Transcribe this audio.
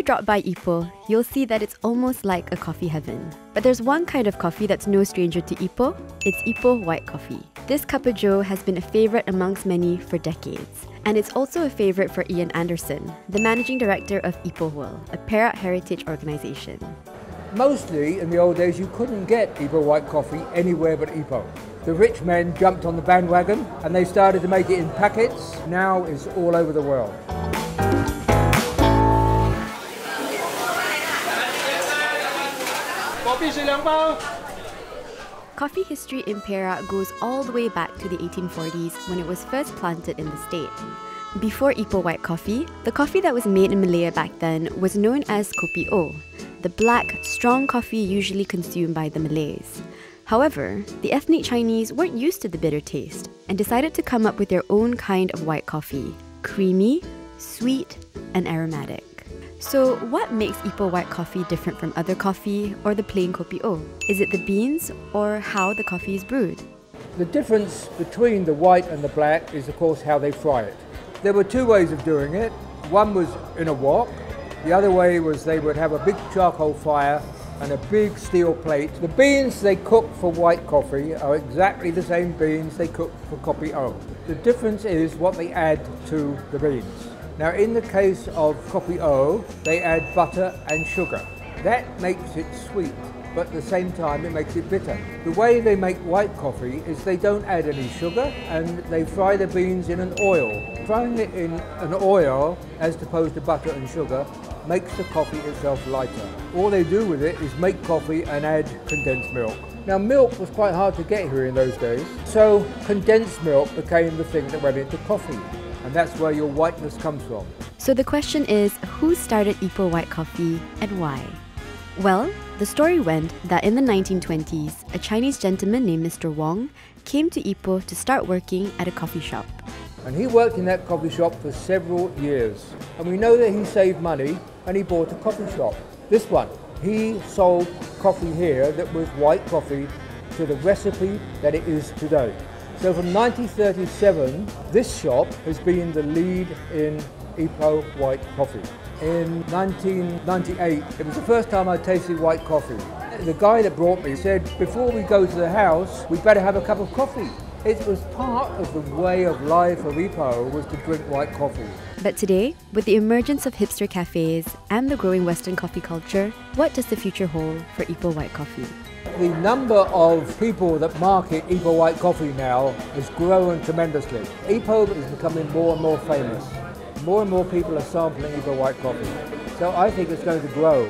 you drop by Ipoh, you'll see that it's almost like a coffee heaven. But there's one kind of coffee that's no stranger to Ipoh. It's Ipoh White Coffee. This cup of joe has been a favourite amongst many for decades. And it's also a favourite for Ian Anderson, the managing director of Ipoh World, a Perak heritage organisation. Mostly, in the old days, you couldn't get Ipoh White Coffee anywhere but Ipoh. The rich men jumped on the bandwagon and they started to make it in packets. Now it's all over the world. Coffee history in Perak goes all the way back to the 1840s when it was first planted in the state. Before Ipoh White Coffee, the coffee that was made in Malaya back then was known as kopi O, the black, strong coffee usually consumed by the Malays. However, the ethnic Chinese weren't used to the bitter taste and decided to come up with their own kind of white coffee, creamy, sweet, and aromatic. So what makes Ipoh White Coffee different from other coffee or the plain kopi O? Is it the beans or how the coffee is brewed? The difference between the white and the black is, of course, how they fry it. There were two ways of doing it. One was in a wok. The other way was they would have a big charcoal fire and a big steel plate. The beans they cook for white coffee are exactly the same beans they cook for kopi O. The difference is what they add to the beans. Now, in the case of kopi O, they add butter and sugar. That makes it sweet, but at the same time it makes it bitter. The way they make white coffee is they don't add any sugar and they fry the beans in an oil. Frying it in an oil, as opposed to butter and sugar, makes the coffee itself lighter. All they do with it is make coffee and add condensed milk. Now, milk was quite hard to get here in those days, so condensed milk became the thing that went into coffee. And that's where your whiteness comes from. So the question is, who started Ipoh White Coffee and why? Well, the story went that in the 1920s, a Chinese gentleman named Mr. Wong came to Ipoh to start working at a coffee shop. And he worked in that coffee shop for several years. And we know that he saved money and he bought a coffee shop. This one, he sold coffee here that was white coffee to the recipe that it is today. So from 1937, this shop has been the lead in Ipoh White Coffee. In 1998, it was the first time I tasted white coffee. The guy that brought me said, before we go to the house, we better have a cup of coffee. It was part of the way of life of Ipoh was to drink white coffee. But today, with the emergence of hipster cafes and the growing Western coffee culture, what does the future hold for Ipoh White Coffee? The number of people that market Ipoh White Coffee now has grown tremendously. Ipoh is becoming more and more famous. More and more people are sampling Ipoh White Coffee. So I think it's going to grow.